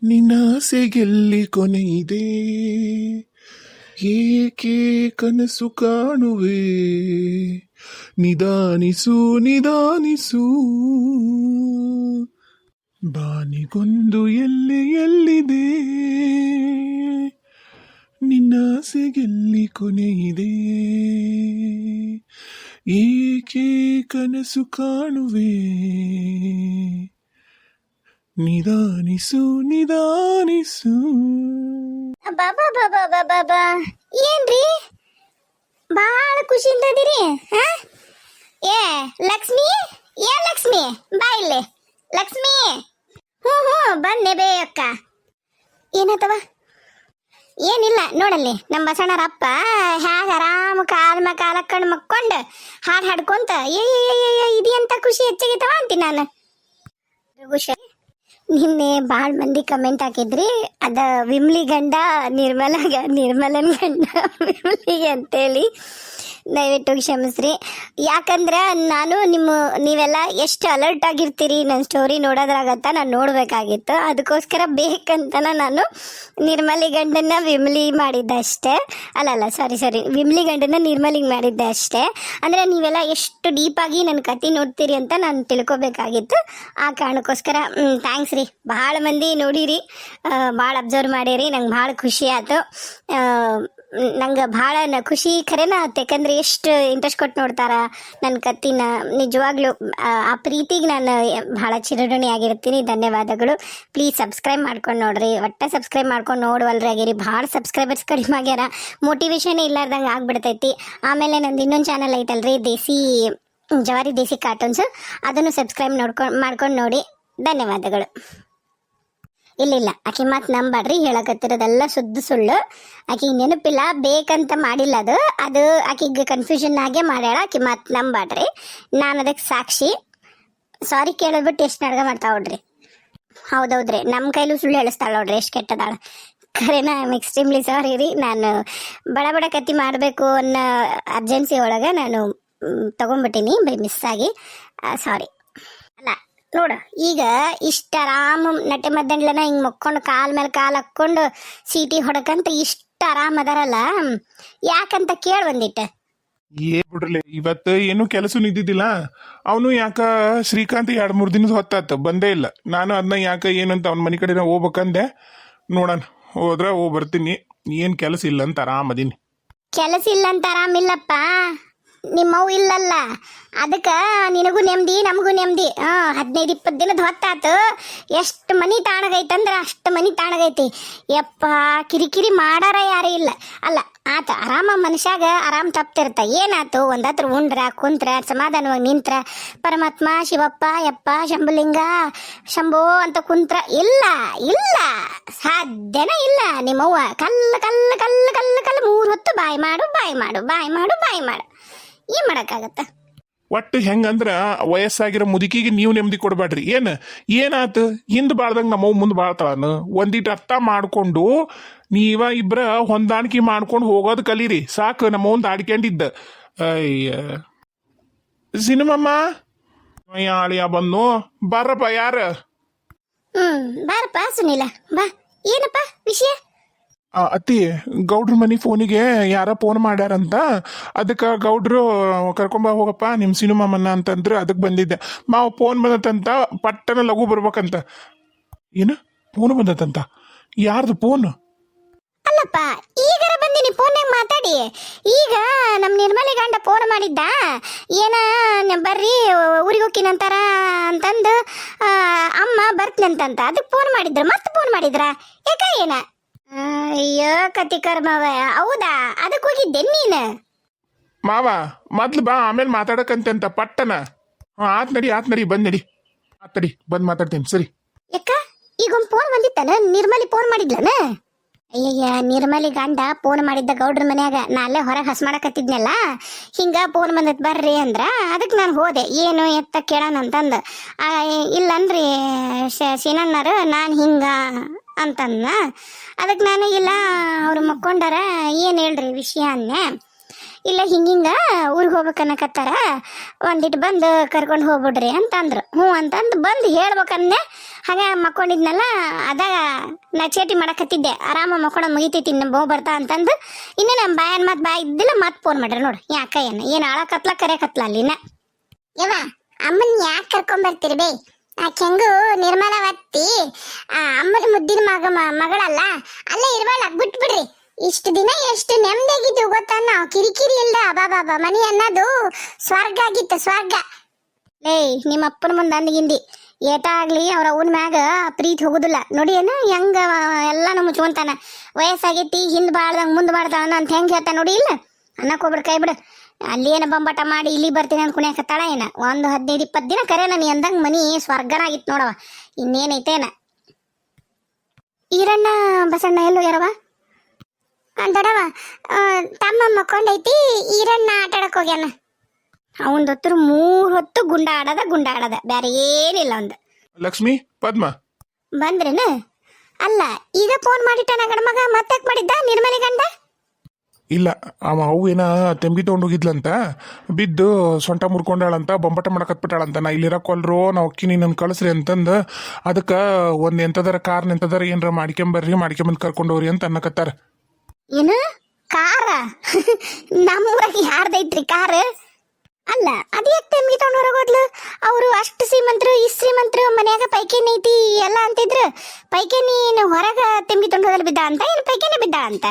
ನಿನ್ನಾಸೆಗೆಲ್ಲಿ ಕೊನೆಯಿದೆ, ಏಕೆ ಕನಸು ಕಾಣುವೆ, ನಿಧಾನಿಸು ನಿಧಾನಿಸು, ಬಾನಿಗೊಂದು ಎಲ್ಲಿದೆ, ನಿನ್ನಾಸೆಗೆಲ್ಲಿ ಕೊನೆಯಿದೆ, ಏಕೆ ಕನಸು ಕಾಣುವೆ, ನಿಧಾನಿಸು ನಿಧಾನಿಸು. ಬಾಬಾ ಬಾಬಾ ಬಾಬಾ ಬಾ ಏನ್ರಿ ಭಾಳ ಖುಷಿಯಿಂದ ಅದೀರಿ? ಏ ಲಕ್ಷ್ಮಿ, ಏ ಲಕ್ಷ್ಮಿ ಬಾ ಇಲ್ಲಿ. ಲಕ್ಷ್ಮಿ, ಹ್ಞೂ ಬಂದೆ ಬೇ ಅಕ್ಕ. ಏನತ್ತವ? ಏನಿಲ್ಲ ನೋಡಲ್ಲಿ, ನಮ್ಮ ಬಸಣ್ಣರ ಅಪ್ಪ ಹ್ಯಾಗ ಆರಾಮ ಕಾಲ ಕಣ್ಣು ಮಕ್ಕೊಂಡು ಹಾಡು ಹಾಡ್ಕೊಂತ ಇದೆಂತ ಖುಷಿ ಹೆಚ್ಚಾಗಿತ್ತವ ಅಂತೀನಿ ನಾನು. ಖುಷಿ ನಿನ್ನೆ ಭಾಳ ಮಂದಿ ಕಮೆಂಟ್ ಹಾಕಿದ್ರಿ, ಅದ ವಿಮ್ಲಿ ಗಂಡ ನಿರ್ಮಲನ್ ಗಂಡ ವಿಮ್ಲಿಗೆ ಅಂತೇಳಿ. ದಯವಿಟ್ಟು ಕ್ಷಮಿಸ್ರಿ. ಯಾಕಂದ್ರೆ ನಾನು ನೀವೆಲ್ಲ ಎಷ್ಟು ಅಲರ್ಟ್ ಆಗಿರ್ತೀರಿ ನನ್ನ ಸ್ಟೋರಿ ನೋಡೋದ್ರಾಗತ್ತ ನಾನು ನೋಡಬೇಕಾಗಿತ್ತು. ಅದಕ್ಕೋಸ್ಕರ ಬೇಕಂತ ನಾನು ನಿರ್ಮಲಿ ಗಂಡನ್ನ ವಿಮ್ಲಿ ಮಾಡಿದ್ದೆ ಅಷ್ಟೇ. ಅಲ್ಲ ಸಾರಿ ವಿಮ್ಲಿ ಗಂಡನ್ನ ನಿರ್ಮಲಿಗೆ ಮಾಡಿದ್ದೆ ಅಷ್ಟೇ. ಅಂದರೆ ನೀವೆಲ್ಲ ಎಷ್ಟು ಡೀಪಾಗಿ ನನ್ನ ಕತೆ ನೋಡ್ತೀರಿ ಅಂತ ನಾನು ತಿಳ್ಕೊಬೇಕಾಗಿತ್ತು. ಆ ಕಾರಣಕ್ಕೋಸ್ಕರ ಥ್ಯಾಂಕ್ಸ್ ರೀ. ಭಾಳ ಮಂದಿ ನೋಡಿರಿ, ಭಾಳ ಅಬ್ಸರ್ವ್ ಮಾಡೀರಿ, ನಂಗೆ ಭಾಳ ಖುಷಿ ಆಯ್ತು. ನಂಗೆ ಭಾಳ ಖುಷಿ ಖರೇನ ಆಯ್ತು, ಯಾಕಂದ್ರೆ ಎಷ್ಟು ಇಂಟ್ರೆಸ್ಟ್ ಕೊಟ್ಟು ನೋಡ್ತಾರ ನನ್ನ ಕತ್ತಿನ. ನಿಜವಾಗ್ಲೂ ಆ ಪ್ರೀತಿಗೆ ನಾನು ಭಾಳ ಚಿರಋಣಿ ಆಗಿರ್ತೀನಿ. ಧನ್ಯವಾದಗಳು. ಪ್ಲೀಸ್ ಸಬ್ಸ್ಕ್ರೈಬ್ ಮಾಡ್ಕೊಂಡು ನೋಡ್ರಿ. ಸಬ್ಸ್ಕ್ರೈಬ್ ಮಾಡ್ಕೊಂಡು ನೋಡುವಲ್ರಿ ಆಗಿರಿ. ಭಾಳ ಸಬ್ಸ್ಕ್ರೈಬರ್ಸ್ ಕಡಿಮೆ ಆಗ್ಯಾರ, ಮೋಟಿವೇಶನ್ ಇಲ್ಲಾರ್ದಂಗೆ ಆಗ್ಬಿಡ್ತೈತಿ. ಆಮೇಲೆ ನಂದು ಇನ್ನೊಂದು ಚಾನಲ್ ಐತಲ್ರಿ, ಜವಾರಿ ದೇಸಿ ಕಾರ್ಟೂನ್ಸ್, ಅದನ್ನು ಸಬ್ಸ್ಕ್ರೈಬ್ ಮಾಡ್ಕೊಂಡು ನೋಡಿ. ಧನ್ಯವಾದಗಳು. ಇಲ್ಲ ಆಕೆ ಮಾತು ನಂಬಾಡ್ರಿ, ಹೇಳಕತ್ತಿರೋದೆಲ್ಲ ಸುಳ್ಳು. ಆಕೆಗೆ ನೆನಪಿಲ್ಲ, ಬೇಕಂತ ಮಾಡಿಲ್ಲ. ಅದು ಆಕೆಗೆ ಕನ್ಫ್ಯೂಷನ್ ಆಗೇ ಮಾಡ್ಯಾಳ. ಆಕೆ ಮಾತು ನಂಬಾಡ್ರಿ, ನಾನು ಅದಕ್ಕೆ ಸಾಕ್ಷಿ. ಸಾರಿ ಕೇಳೋದ್ಬಿಟ್ಟು ಎಷ್ಟು ನಾಟಕ ಮಾಡ್ತಾವ ನೋಡ್ರಿ. ಹೌದೌದ್ರಿ, ನಮ್ಮ ಕೈಲೂ ಸುಳ್ಳು ಹೇಳಿಸ್ತಾಳ ನೋಡ್ರಿ, ಎಷ್ಟು ಕೆಟ್ಟದಾಳ. ಖರೇನ ಐ ಆಮ್ ಎಕ್ಸ್ಟ್ರೀಮ್ಲಿ ಸಾರಿ ರೀ. ನಾನು ಬಡ ಕತ್ತಿ ಮಾಡಬೇಕು ಅನ್ನೋ ಅರ್ಜೆನ್ಸಿ ಒಳಗೆ ನಾನು ತಗೊಂಡ್ಬಿಟ್ಟೀನಿ ಬೈ ಮಿಸ್ ಆಗಿ. ಸಾರಿ. ಅಲ್ಲ ನೋಡು, ಈಗ ಇಷ್ಟ ಆರಾಮ ನಟೆ ಮದ್ದಂಡ್ಲನ ಹಿಂಗೆ ಮಕ್ಕೊಂಡು ಕಾಲ್ ಮೇಲೆ ಕಾಲು ಹಾಕ್ಕೊಂಡು ಸೀಟಿ ಹೊಡಕಂತ ಇಷ್ಟ ಆರಾಮ ಅದಾರಲ್ಲ, ಯಾಕಂತ ಕೇಳಿ ಬಂದಿಟ್ಟ. ಬಿಡ್ರಲಿ, ಇವತ್ತು ಏನು ಕೆಲಸ ನಿದ್ದಿದ್ದಿಲ್ಲ. ಅವನು ಯಾಕ ಶ್ರೀಕಾಂತ್ 2-3 ದಿನದ ಹೊತ್ತಾತ ಬಂದೇ ಇಲ್ಲ. ನಾನು ಅದನ್ನ ಯಾಕ ಏನಂತ ಅವ್ನ ಮನೆ ಕಡೆ ಹೋಗ್ಬೇಕಂದೆ. ನೋಡೋಣ, ಹೋಗಿ ಬರ್ತೀನಿ. ಏನು ಕೆಲಸ ಇಲ್ಲ ಅಂತ ಆರಾಮದೀನಿ. ಕೆಲಸ ಇಲ್ಲ ಅಂತ ಆರಾಮಿಲ್ಲಪ್ಪ, ನಿಮ್ಮವು ಇಲ್ಲಲ್ಲ, ಅದಕ್ಕೆ ನಿನಗೂ ನೆಮ್ಮದಿ ನಮಗೂ ನೆಮ್ಮದಿ. 15-20 ದಿನದ ಹೊತ್ತಾತು. ಎಷ್ಟು ಮನಿ ತಾಣಗೈತಂದ್ರೆ ಅಷ್ಟು ಮನಿ ತಾಣಗೈತಿ. ಯಪ್ಪ, ಕಿರಿಕಿರಿ ಮಾಡಾರ ಯಾರೂ ಇಲ್ಲ. ಅಲ್ಲ ಆತ ಆರಾಮ, ಮನುಷ್ಯಾಗ ಆರಾಮ್ ತಪ್ತಿರ್ತ. ಏನಾಯ್ತು, ಒಂದತ್ರ ಉಂಡ್ರ ಕುಂತ್ರ ಸಮಾಧಾನವಾಗಿ ನಿಂತ್ರ ಪರಮಾತ್ಮ ಶಿವಪ್ಪ ಯಪ್ಪ ಶಂಭುಲಿಂಗ ಶಂಭೋ ಅಂತ ಕುಂತ್ರ. ಇಲ್ಲ ಸಾಧ್ಯನೇ ಇಲ್ಲ. ನಿಮ್ಮವ್ವ ಕಲ್ಲು 3 ಹೊತ್ತು ಬಾಯಿ ಮಾಡು ಏನ್ ಮಾಡಕ್ಕಾಗತ್ತ. ಒಟ್ಟು ಹೆಂಗಂದ್ರ ವಯಸ್ಸಾಗಿರೋ ಮುದುಕಿಗೆ ನೀವು ನೆಮ್ಮದಿ ಕೊಡ್ಬೇಡ್ರಿ. ಏನಾತು, ಹಿಂದ್ ಬಾಳ್ದಂಗ ನಮ್ಮವ್ ಮುಂದ್ ಬಾಳ್ತಾಳನು. ಒಂದಿಟ್ಟು ಅರ್ಥ ಮಾಡ್ಕೊಂಡು ನೀವ ಇಬ್ರ ಹೊಂದಾಣಿಕೆ ಮಾಡ್ಕೊಂಡು ಹೋಗೋದು ಕಲೀರಿ ಸಾಕು. ನಮ್ಮವಂದ್ ಆಡ್ಕೊಂಡಿದ್ದ. ಅಯ್ಯ ಸಿನಿಮಮ್ಮ ಆಳಿಯ ಬಂದು ಬಾರಪ್ಪ. ಯಾರ ಬಾರಪ್ಪ ಸುನಿಲ, ಬಾ. ಏನಪ್ಪ ವಿಷಯ? ಅತ್ತಿ, ಗೌಡ್ರ ಮನಿ ಫೋನಿಗೆ ಯಾರ ಫೋನ್ ಮಾಡ್ಯಾರಂತ. ಅದಕ್ಕೆ ಗೌಡ್ರು ಕರ್ಕೊಂಬ ಹೋಗಪ್ಪ ನಿಮ್ಮ ಸಿನಿಮಾಮನ್ನ ಅಂತಂದ್ರೆ ಅದಕ್ಕೆ ಬಂದಿದ್ದೆ. ಮಾವು ಫೋನ್ ಬಂದತ್ತಂತ, ಪಟ್ಟನ ಲಘು ಬರ್ಬೇಕಂತ. ಏನು ಫೋನ್ ಬಂದತ್ತಂತ? ಯಾರ್ದು ಫೋನ್? ಅಲ್ಲಪ್ಪ, ಈಗಾರ ಬಂದಿನಿ ಫೋನ್ಯಾಗ ಮಾತಾಡಿ. ಈಗ ನಮ್ಮ ನಿರ್ಮಲಿ ಗಂಡ ಫೋನ್ ಮಾಡಿದ್ದ, ಬರ್ರಿ ಊರಿಗೆ ಹೋಗ್ತೀನಂತಾರ ಅಂತಂದು ಅಮ್ಮ ಬರ್ತೀನಂತಂತ. ಅದಕ್ಕೆ ಫೋನ್ ಮಾಡಿದ್ರ, ಮತ್ತೆ ಫೋನ್ ಮಾಡಿದ್ರ ಯಾಕ? ಏನ? ಅಯ್ಯೋ ಕತಿ ಕರ್ಮವ, ಹೌದಾ? ಅದಕ್ಕೆ ಹೋಗಿದ್ದೆ ನೀನು? ಮಾವ ಮೊದ್ಲು ಬಾ, ಆಮೇಲೆ ಮಾತಾಡಕಂತ ಪಟ್ಟನ. ಆತ್ ನಡಿ ಬಂದ್ ಮಾತಾಡ್ತೀನಿ. ಸರಿ ಯಾಕ? ಈಗೊಂದು ಫೋನ್ ಬಂದಿತ್ತನ, ನಿರ್ಮಲಿ ಫೋನ್ ಮಾಡಿದ್ಲನ? ಅಯ್ಯಯ್ಯ, ನಿರ್ಮಲಿ ಗಂಡ ಫೋನ್ ಮಾಡಿದ್ದ ಗೌಡ್ರ ಮನ್ಯಾಗ. ನಾ ಅಲ್ಲೇ ಹೊರಗೆ ಹಸ್ ಮಾಡಕತ್ತಿದ್ನಲ್ಲ, ಹಿಂಗ ಫೋನ್ ಬಂದತ್ ಬರ್ರಿ ಅಂದ್ರ ಅದಕ್ಕೆ ನಾನು ಹೋದೆ. ಏನು ಎತ್ತ ಕೇಳೋಣ ಅಂತಂದು. ಇಲ್ಲನ್ರಿ ಸೀನಣ್ಣರು, ನಾನು ಹಿಂಗ ಅಂತಂದ. ಅದಕ್ಕೆ ನಾನು ಇಲ್ಲ, ಅವ್ರು ಮಕ್ಕೊಂಡಾರ, ಏನು ಹೇಳ್ರಿ ವಿಷಯ ಅನ್ನೆ. ಇಲ್ಲ ಹಿಂಗಿಂಗ ಊರಿಗೆ ಹೋಗ್ಬೇಕನ್ನಕತ್ತಾರ, ಒಂದಿಟ್ಟು ಬಂದು ಕರ್ಕೊಂಡು ಹೋಗ್ಬಿಡ್ರಿ ಅಂತಂದ್ರು. ಹ್ಞೂ ಅಂತಂದು ಬಂದು ಹೇಳ್ಬೇಕನ್ನೆ. ಹಾಗೆ ಮಕ್ಕೊಂಡಿದ್ನಲ್ಲ, ಅದಾಗ ನಾ ಚೇಟಿ ಮಾಡಕತ್ತಿದ್ದೆ ಆರಾಮ ಮಕ್ಕೊಂಡ್ ಮುಗಿತೈತಿ ನಮ್ಮ ಬಹು ಬರ್ತಾ ಅಂತಂದು ಇನ್ನು ನಮ್ಮ ಬಾಯನ್ ಮಾತು ಬಾಯ್ ಇದ್ದಿಲ್ಲ ಮತ್ತೆ ಫೋನ್ ಮಾಡ್ರಿ ನೋಡು ಯಾಕ ಏನು ಆಳಕತ್ಲ ಕರೆಕತ್ಲ ಅಲ್ಲಿನ ಯವ್ವ ಅಮ್ಮನ್ ಯಾಕೆ ಕರ್ಕೊಂಬರ್ತೀರಿ ಬೇ ಆಕೆ ಹೆಂಗು ನಿರ್ಮಲವತ್ತಿ ಅಮ್ಮನ ಮುದ್ದಿನ ಮಗಳಲ್ಲ ಅಲ್ಲೇ ಇರ್ಬಾಳ ಬಿಟ್ಬಿಡ್ರಿ ಇಷ್ಟು ದಿನ ಎಷ್ಟು ನೆಮ್ಮದಿಯಾಗಿದ್ದು ಗೊತ್ತಾ ನಾವು ಕಿರಿಕಿರಿ ಇಲ್ದ ಬಾಬಾ ಮನಿ ಅನ್ನೋದು ಸ್ವರ್ಗ ಆಗಿತ್ತು ಸ್ವರ್ಗ ಏಯ್ ನಿಮ್ಮ ಅಪ್ಪನ ಮುಂದೆ ಅಂದಿಗಿಂದಿ ಏಟ ಆಗ್ಲಿ ಅವ್ರ ಅವನ ಮ್ಯಾಗ ಪ್ರೀತಿ ಹೋಗುದಿಲ್ಲ ನೋಡಿ ಏನು ಹೆಂಗ ಎಲ್ಲಾನು ಮುಚ್ಕೊಂತಾನ ವಯಸ್ಸಾಗೈತಿ ಹಿಂದ್ ಬಾಳ್ದಂಗ ಮುಂದ್ ಬಾಳ್ತಾನ ಅಂತ ಹೆಂಗ್ ಹೇಳ್ತಾನ ನೋಡಿ ಇಲ್ಲ ಅನ್ನಕ್ ಹೋಗ್ಬಿಡ್ ಕೈ ಬಿಡು ಅಲ್ಲಿ ಏನ ಬಂಬಾಟ ಮಾಡಿ ಇಲ್ಲಿ ಬರ್ತೀನಿ ಅನ್ಕೊಳಕತ್ತಾಳ ಏನ ಒಂದು 15-20 ದಿನ ಕರೆ ನೀ ಅಂದಂಗ ಮನಿ ಸ್ವರ್ಗನಾಗಿತ್ತು ನೋಡವ ಇನ್ನೇನೈತೇನ ಈರಣ್ಣ ಬಸಣ್ಣ ಎಲ್ಲೋ ಯಾರವ ದೊಡವ ತಮ್ಮ ಮಕ್ಕೊಂಡೈತಿ ಈರಣ್ಣ ಆಟಾಡಕ್ ಹೋಗ್ಯಾನ ಅವನ್ ಹೊತ್ತು 3 ಹೊತ್ತು ಗುಂಡಾಡದ ಬ್ಯಾರೆ ಏನಿಲ್ಲ ಒಂದು ಲಕ್ಷ್ಮಿ ಪದ್ಮ ಬಂದ್ರೇನ ಅಲ್ಲ ಈಗ ಫೋನ್ ಮಾಡಿಟ್ಟಾನ ಗಣಮಗ ಮತ್ತಾಕ್ ಮಾಡಿದ್ದ ನಿರ್ಮಲಿ ಗಂಡ ಇಲ್ಲ ಅವು ಏನ ತೆಂಬಿ ತೊಗೊಂಡೋಗಿದ್ಲಂತ ಬಿದ್ದು ಸೊಂಟ ಮುರ್ಕೊಂಡಾಳಂತ ಬೊಂಬಾಟ ಮಾಡಕತ್ಬಿಟ್ಟಾಳಂತ ನಾ ಇಲ್ಲಿರಕ್ಕೊಲ್ರು ನಾವು ಅಕ್ಕಿ ನೀನು ಕಳಿಸ್ರಿ ಅಂತಂದು ಅದಕ್ಕೆ ಒಂದು ಎಂಥದಾರ ಕಾರ್ನ ಎಂಥದಾರ ಏನಾರ ಮಾಡ್ಕೊಂಬಂದು ಕರ್ಕೊಂಡೋಗ್ರಿ ಅಂತ ಅನ್ನಕತ್ತಾರ ಏನು ಕಾರ ನಮ್ಮೂರಾಗ ಯಾರ್ದೈತ್ರಿ ಕಾರ್ ಅಲ್ಲ ಅದ್ಯಾಕೆ ತೆಮ್ಗಿ ತಗೊಂಡು ಹೊರಗೋದ್ಲು ಅವರು ಅಷ್ಟು ಶ್ರೀಮಂತರು ಈ ಶ್ರೀಮಂತರು ಮನ್ಯಾಗ ಪೈಕೇನಿ ಐತಿ ಎಲ್ಲ ಅಂತಿದ್ರು ಪೈಕೇನಿ ಹೊರಗ ತೆಮ್ಗಿ ತಗೊಂಡು ಹೋದಲ್ಲಿ ಬಿದ್ದ ಅಂತ ಏನು ಪೈಕೇನಿ ಬಿದ್ದ ಅಂತ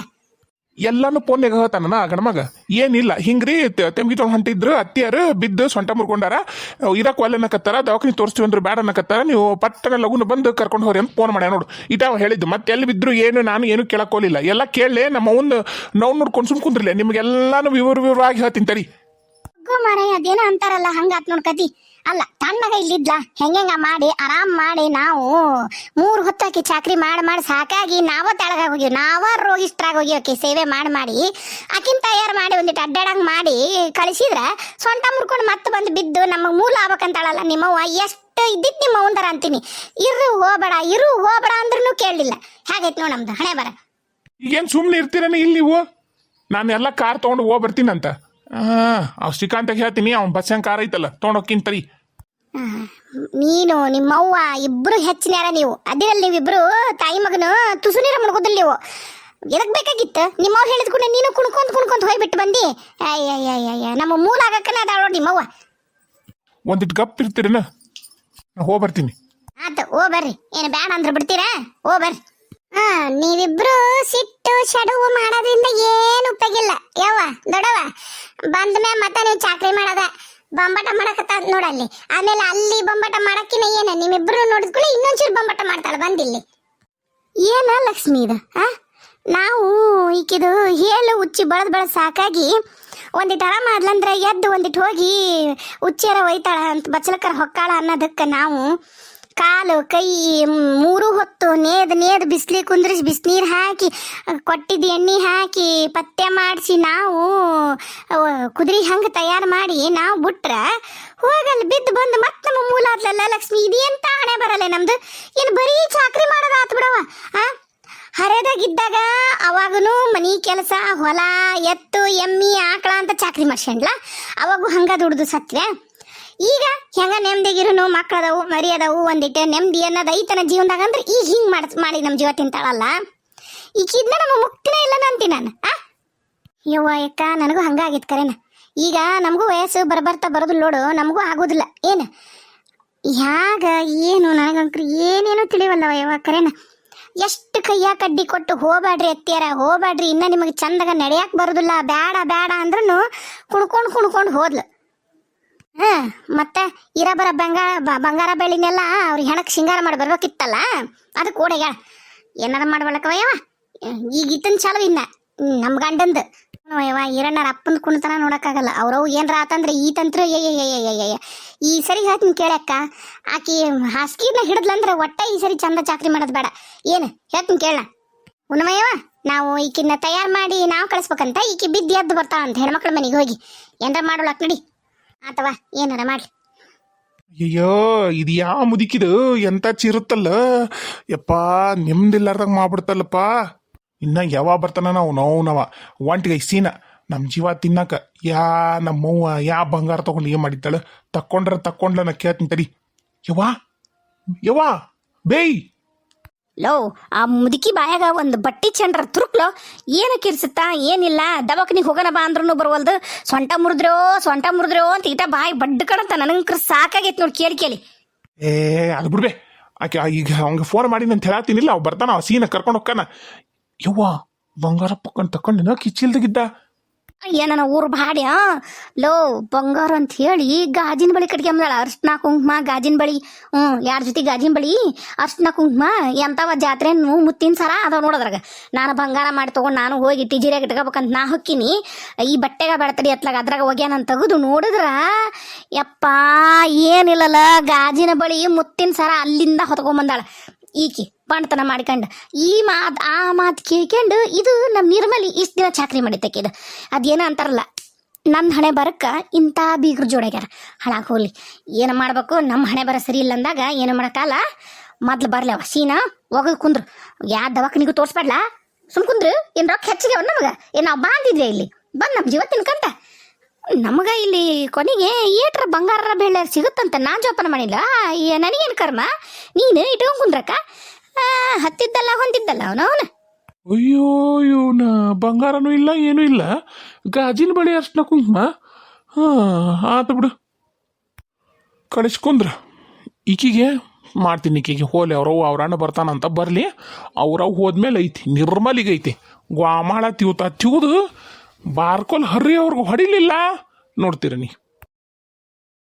ಎಲ್ಲಾನು ಫೋನ್ಯಾಗ ಹೇಳ್ತಾನ ಗಣಮಗ ಏನಿಲ್ಲ ಹಿಂಗ್ರಿ ತೆಂಗಿ ತೊಗೊಂಡು ಹೊಂಟಿದ್ರು ಅತ್ತಿಯಾರು ಬಿದ್ದು ಸೊಂಟ ಮುರ್ಕೊಂಡಾರ ಇರಕ್ಕೆ ಒಲ್ಲೆನಕತ್ತಾರ ದವಾಖಾನೆ ತೋರಿಸ್ತೀವಿ ಅಂದ್ರೆ ಬೇಡ ಅನ್ನಕತ್ತಾರ ನೀವು ಪಟ್ಟನ ಲಗುನ ಬಂದು ಕರ್ಕೊಂಡು ಹೋಗ್ರಿ ಅಂತ ಫೋನ್ ಮಾಡ್ಯ ನೋಡು ಇಟಾವ ಹೇಳಿದ್ದು ಮತ್ತೆ ಎಲ್ಲಿ ಬಿದ್ರು ಏನು ನಾನು ಏನು ಕೇಳಕ್ಕೋಲಿಲ್ಲ ಎಲ್ಲ ಕೇಳಲೆ ನಮ್ಮ ಅವ್ನು ನೋವು ನೋಡ್ಕೊಂಡು ಸುಮ್ ಕುಂದ್ರಲೆ ನಿಮ್ಗೆಲ್ಲಾನು ವಿವರವಾಗಿ ಹೇಳ್ತೀನಿ ತಡಿ ಮಾರಾಯ ಅದೇನೋ ಅಂತಾರಲ್ಲ ಹಂಗಾತ್ ನೋಡ್ಕತಿ ಅಲ್ಲ ತಣ್ಣಗ ಇಲ್ಲಿದ್ಲ ಹೆಂಗ ಮಾಡಿ ಆರಾಮ್ ಮಾಡಿ ನಾವು 3 ಹೊತ್ತಾಕಿ ಚಾಕ್ರಿ ಮಾಡಿ ಸಾಕಾಗಿ ನಾವ ತೆಳಗಾಗಿ ಹೋಗಿವ್ ನಾವ ರೋಗಿಷ್ಟ್ರಾಗ ಹೋಗಿ ಸೇವೆ ಮಾಡಿ ಆಕಿನ್ ತಯಾರು ಮಾಡಿ ಒಂದಿಟ್ಟು ಅಡ್ಡಾಡಂಗ್ ಮಾಡಿ ಕಳಿಸಿದ್ರ ಸೊಂಟ ಮುರ್ಕೊಂಡು ಮತ್ತೆ ಬಂದು ಬಿದ್ದು ನಮಗ್ ಮೂಲ ಆಗ್ಬೇಕಂತಾಳಲ್ಲ ನಿಮ್ಮವ್ವ ಎಷ್ಟು ಇದ್ದಿತ್ ನಿಮ್ಮ ಅವಂದರ ಅಂತೀನಿ ಇರು ಹೋಗಬೇಡ ಅಂದ್ರೂ ಕೇಳಲಿಲ್ಲ ಹಾಗೈತ್ ನೋಡ್ ನಮ್ದು ಹಣೆ ಬರ ಈಗೇನು ಸುಮ್ಮನೆ ಇರ್ತೀರೇನೆ ಇಲ್ಲಿ ನೀವು ನಾನು ಎಲ್ಲ ಕಾರ್ ತೊಗೊಂಡು ಬರ್ತೀನಂತ ಅವ್ ಶ್ರೀಕಾಂತ ಹೇಳ್ತೀನಿ ಅವ್ನ ಬಸ್ಸಂಗ್ ಕಾರ್ ಐತಲ್ಲ ತೊಗೊಂಡೋಗ್ತೀನಿ ತರಿ ನೀನು ನಿಮ್ಮವ್ವ ಇಬ್ರು ಹೆಚ್ಚಿನ್ಯಾರ ನೀವು ಅದಿರಲ್ಲಿ ನೀವಿಬ್ರು ತಾಯಿ ಮಗನು ತುಸು ನೀರ ಮುಳುಗೋದಿಲ್ಲ ನೀವು ಎದಕ್ ಬೇಕಾಗಿತ್ತು ನಿಮ್ಮವ್ವ ಹೇಳಿದ್ಕೊಂಡು ನೀನು ಕುಣ್ಕೊಂತ ಹೋಗ್ಬಿಟ್ಟು ಬಂದಿ ಅಯ್ಯ ನಮ್ಮ ಮೂಲ ಆಗಕ್ಕನ ಅದಾಳ ನೋಡಿ ನಿಮ್ಮವ್ವ ಒಂದಿಟ್ಟು ಗಪ್ ಇರ್ತೀರೇನ ಬರ್ತೀನಿ ಆತ ಬರ್ರಿ ಏನು ಬ್ಯಾಡ ಅಂದ್ರೆ ಬಿಡ್ತೀರಾ ಬರ್ರಿ ನೀವಿಬ್ರು ಸಿಟ್ಟು ಶಡುವು ಮಾಡೋದ್ರಿಂದ ಏನು ಉಪಯೋಗಿಲ್ಲ ಯವ್ವ ದೊಡವ ಬಂದ್ಮೇಲೆ ಮತ್ತೆ ನೀವು ಚಾಕ್ರಿ ಮಾಡದ ಬೊಂಬಾಟ ಮಾಡಕತ್ತ ನೋಡಲ್ಲಿ ಆಮೇಲೆ ಅಲ್ಲಿ ಬೊಂಬಾಟ ಮಾಡಕ್ಕಿನ ಏನ ನಿಮ್ಮಿಬ್ರು ನೋಡಿದ್ಕೊಳ್ಳಿ ಇನ್ನೊಂಚೂರು ಬೊಂಬಾಟ ಮಾಡ್ತಾಳೆ ಬಂದಿಲ್ಲಿ ಏನ ಲಕ್ಷ್ಮಿ ಇದು ನಾವು ಈಕಿದು ಹೇಳು ಉಚ್ಚಿ ಬಳದ್ ಸಾಕಾಗಿ ಒಂದಿಟ್ಟು ಆರಾಮ ಆದ್ಲಂದ್ರೆ ಎದ್ದು ಒಂದಿಟ್ಟು ಹೋಗಿ ಉಚ್ಚೇರ ಒಯ್ತಾಳ ಅಂತ ಬಚ್ಚಲಕರ ಹೊಕ್ಕಾಳ ಅನ್ನೋದಕ್ಕೆ ನಾವು ಕಾಲು ಕೈ 3 ಹೊತ್ತು ನೇದ್ ಬಿಸಿಲಿ ಕುಂದ್ರಿಸಿ ಬಿಸಿನೀರು ಹಾಕಿ ಕೊಟ್ಟಿದ್ದು ಎಣ್ಣೆ ಹಾಕಿ ಪಥ್ಯ ಮಾಡಿಸಿ ನಾವು ಕುದುರೆ ಹಂಗೆ ತಯಾರು ಮಾಡಿ ನಾವು ಬಿಟ್ರೆ ಹೋಗಲ್ಲಿ ಬಿದ್ದು ಬಂದು ಮತ್ತೆ ನಮ್ಮ ಮೂಲ ಆದ್ಲಲ್ಲ ಲಕ್ಷ್ಮಿ ಇದೇಂತ ಹಣೆ ಬರಲ್ಲ ನಮ್ದು ಏನು ಬರೀ ಚಾಕ್ರಿ ಮಾಡೋದು ಆತು ಬಿಡವ ಹರಿದಾಗಿದ್ದಾಗ ಅವಾಗನು ಮನಿ ಕೆಲಸ ಹೊಲ ಎತ್ತು ಎಮ್ಮಿ ಆಕಳ ಅಂತ ಚಾಕ್ರಿ ಮಾಡ್ಸ್ಕೊಂಡ್ಲ ಅವಾಗೂ ಹಂಗ ದುಡ್ದು ಸತ್ರೆ ಈಗ ಹೆಂಗ ನೆಮ್ಮದಿಗಿರುನು ಮಕ್ಕಳದವು ಮರಿ ಅದಾವು ಒಂದಿಟ್ಟು ನೆಮ್ಮದಿ ಅನ್ನೋದು ಐತನ ಜೀವನದಾಗ ಅಂದ್ರೆ ಈಗ ಹಿಂಗ್ ಮಾಡಿ ನಮ್ಮ ಜೀವ ತಿಂತಾಳಲ್ಲ ಈಗಿದ್ನ ನಮ್ಮ ಮುಕ್ತಿನೇ ಇಲ್ಲ ಅಂತೀನಿ ನಾನು ಯವ್ವ ಯಕ್ಕ ನನಗೂ ಹಂಗಾಗಿತ್ತು ಕರೆನ ಈಗ ನಮಗೂ ವಯಸ್ಸು ಬರ್ತಾ ಬರೋದಿಲ್ಲ ನೋಡು ನಮಗೂ ಆಗೋದಿಲ್ಲ ಏನು ಯಾಗ ಏನು ನನಗಂಕ್ರು ಏನೇನೋ ತಿಳಿವಲ್ಲವ ಯವ್ವ ಕರೆನ ಎಷ್ಟು ಕೈಯ ಕಡ್ಡಿ ಕೊಟ್ಟು ಹೋಗ್ಬ್ಯಾಡ್ರಿ ಅತ್ತಿಯಾರ ಹೋಗ್ಬ್ಯಾಡ್ರಿ ಇನ್ನ ನಿಮಗೆ ಚಂದಾಗ ನಡೆಯಕ್ ಬರೋದಿಲ್ಲ ಬೇಡ ಅಂದ್ರೂ ಕುಣ್ಕೊಂಡು ಹೋದ್ಲು ಮತ್ತೆ ಇರಬರ ಬಂಗಾರ ಬೆಳ್ಳಿನೆಲ್ಲ ಅವ್ರಿಗೆ ಹೆಣಕ್ ಶೃಂಗಾರ ಮಾಡಿ ಬರ್ಬೇಕಿತ್ತಲ್ಲ ಅದು ಕೂಡ ಏನಾರ ಮಾಡ್ಬೇಕವಯ್ಯವ ಈಗ ಇತ್ತನ್ ಚಾಲು ಇನ್ನ ನಮ್ಮ ಗಂಡಂದು ಯವ್ವ ಈರಣ್ಣರ ಅಪ್ಪನ ಕುಣ್ತನ ನೋಡಕ್ಕಾಗಲ್ಲ ಅವ್ರವು ಏನ್ರ ಆತಂದ್ರೆ ಈ ತಂತ್ರ ಈ ಸರಿ ಹೇಳ್ತೀನಿ ಕೇಳಕ್ಕ ಆಕಿ ಹಾಸ್ಕಿನ ಹಿಡಿದ್ಲಂದ್ರೆ ಒಟ್ಟ ಈ ಸರಿ ಚಂದ ಚಾಕ್ರಿ ಮಾಡೋದು ಬೇಡ ಏನು ಹೇಳ್ತೀನಿ ಕೇಳ ಉನ್ನಮಯ್ಯವ ನಾವು ಈಕಿನ್ನ ತಯಾರು ಮಾಡಿ ನಾವು ಕಳಿಸ್ಬೇಕಂತ ಈಕಿ ಬಿದ್ದು ಎದ್ದು ಬರ್ತಾಳಂತ ಹೆಣ್ಮಕ್ಳ ಮನೆಗೆ ಹೋಗಿ ಏನಾರ ಮಾಡೋಳಕ್ ನಡಿ ಅಥವಾ ಏನಾರ ಮಾಡ್ಲಿ ಅಯ್ಯೋ ಇದು ಯಾವ ಮುದುಕಿದು ಎಂತ ಚಿರುತ್ತಲ್ಲ ಯಪ್ಪಾ ನಿಮ್ದಿಲ್ಲಾರ್ದಾಗ ಮಾಡ್ಬಿಡ್ತಲ್ಲಪ್ಪ ಇನ್ನ ಯಾವಾಗ ಬರ್ತಾನ ನಾವು ಒಂಟಿಗೆ ಸೀನ ನಮ್ಮ ಜೀವ ತಿನ್ನಕ ನಮ್ಮವ್ವ ಬಂಗಾರ ತಗೊಂಡು ಏನ್ ಮಾಡಿದ್ದಾಳ ತಕ್ಕೊಂಡ್ಲ ನಾ ಕೇಳ್ತೀನಿ ತಡಿ ಯವ್ವಾ ಬೇಯ್ ಲೋ ಆ ಮುದುಕಿ ಬಾಯಾಗ ಒಂದು ಬಟ್ಟಿ ಚಂಡ್ರ ತುರುಕ್ಲೋ ಏನಕ್ಕೆ ಇರ್ಸುತ್ತಾ ಏನಿಲ್ಲ ದವಾಖಾನಿಗೆ ಹೋಗೋಣ ಬಾ ಅಂದ್ರೂ ಬರವಲ್ದು ಸೊಂಟ ಮುರಿದ್ರೋ ಅಂತ ಈಟ ಬಾಯಿ ಬಡ್ಡ ಕಣಂತ ನನಗೆ ಸಾಕಾಗೈತೆ ನೋಡಿ ಕೇಳಿ ಏ ಅದು ಬಿಡ್ಬೆ ಆಕೆ ಈಗ ಅವ್ಗೆ ಫೋನ್ ಮಾಡಿ ಅಂತ ಹೇಳತ್ತೀನಿಲ್ಲ ಅವ್ ಬರ್ತಾನ ಅವ್ ಸೀನ ಕರ್ಕೊಂಡು ಹೋಗ್ತಾನ ಯವ್ವ ಬಂಗಾರ ಪಕ್ಕಂಡ್ ತಕೊಂಡಿನ ಕಿಚ್ಚಿಲ್ದಾಗಿದ್ದ ಏನನ ಊರು ಬಾಡ್ಯಾ ಲೋ ಬಂಗಾರ ಅಂತ ಹೇಳಿ ಗಾಜಿನ ಬಳಿ ಕಟ್ಗೆ ಅಂದಾಳ ಅರ್ಶಿನ ಕುಂಕುಮ ಗಾಜಿನ ಬಳಿ 2 ಜೊತೆ ಗಾಜಿನ ಬಳಿ ಅರ್ಶಿನ ಕುಂಕುಮ ಎಂತವ ಜಾತ್ರೆ ಮುತ್ತಿನ ಸರ ಅದಾವ ನೋಡೋದ್ರಾಗ ನಾನು ಬಂಗಾರ ಮಾಡಿ ತಗೊಂಡು ನಾನು ಹೋಗಿ ಟಿಜಿರಿಯಾಗ ಇಟ್ಕೋಬೇಕಂತ ನಾ ಹೊಕ್ಕಿನಿ ಈ ಬಟ್ಟೆಗ ಬೆಳತಡಿ ಅತ್ಲಾಗ ಅದ್ರಾಗ ಹೋಗ್ಯಾನಂತ ತೆಗೆದು ನೋಡಿದ್ರ ಯಪ್ಪ ಏನಿಲ್ಲಲ್ಲ ಗಾಜಿನ ಬಳಿ ಮುತ್ತಿನ ಸರ ಅಲ್ಲಿಂದ ಹೊತ್ಕೊಂಬಂದಾಳ ಈಕಿ ಪಂಡ್ತನ ಮಾಡ್ಕೊಂಡು ಆ ಮಾತು ಕೇಳ್ಕೊಂಡು ಇದು ನಮ್ಮ ನಿರ್ಮಲಿ ಇಷ್ಟು ದಿನ ಚಾಕ್ರಿ ಮಾಡಿದ್ದಕ್ಕೆ ಇದು ಅದೇನೋ ಅಂತಾರಲ್ಲ ನನ್ನ ಹಣೆ ಬರಕ್ಕ ಇಂಥ ಬೀಗ್ರ ಜೋಡಾಗ್ಯಾರ ಹಾಳಾಗಿ ಹೋಗ್ಲಿ ಏನು ಮಾಡ್ಬೇಕು ನಮ್ಮ ಹಣೆ ಬರ ಸರಿ ಇಲ್ಲ ಅಂದಾಗ ಏನು ಮಾಡೋಕ್ಕಲ್ಲ ಮೊದ್ಲು ಬರ್ಲವ ಸೀನಾ ಹೋಗೋದು ಕುಂದ್ರು ಯಾವ ದವಾಖಾನಿಗೂ ತೋರಿಸ್ಬೇಡ್ಲಾ ಸುಮ್ ಕುಂದ್ರು ಏನು ರೊಕ್ಕ ಹೆಚ್ಚಿಗೆ ನಮಗೆ ಏನು ನಾವು ಬಾಂದಿದ್ವಿ ಇಲ್ಲಿ ಬಂದು ನಮ್ಮ ಜೀವ ತಿನ್ಕಂತ ನಮಗ ಇಲ್ಲಿ ಕೊನೆಗೆ ಏಟ್ರ ಬಂಗಾರ ಬೆಳೆ ಸಿಗುತ್ತಂತ ನಾನು ಜೋಪಾನ ಮಾಡಿಲ್ಲ ನನಗೇನು ಕರ್ಮ ನೀನು ಇಟ್ಕೊಂಡ್ ಕುಂದ್ರಕ್ಕ ಹತ್ತಿದ್ದಲ್ಲ ಹೊಂದಿದ್ದಲ್ಲ ಅವನು ಅಯ್ಯೋ ಇವನ ಬಂಗಾರನೂ ಇಲ್ಲ ಏನೂ ಇಲ್ಲ ಗಾಜಿನ ಬಳಿ ಅರ್ಶಿನ ಕುಂಕುಮ ಆತ ಬಿಡು ಕಳಿಸ್ಕೊಂಡ್ರ ಈಕಿಗೆ ಮಾಡ್ತೀನಿ ಈಕಿಗೆ ಹೋಲಿ ಅವ್ರ ಅಣ್ಣ ಬರ್ತಾನಂತ ಬರಲಿ ಅವ್ರವ್ ಹೋದ್ಮೇಲೆ ಐತಿ ನಿರ್ಮಲಿಗೆ ಐತಿ ಗ್ವಾಮಾಳ ತಿವ್ದು ಬಾರ್ಕೊಲ್ ಹರ್ರಿ ಅವ್ರಿಗೆ ಹೊಡಿಲಿಲ್ಲ ನೋಡ್ತೀರ ನೀ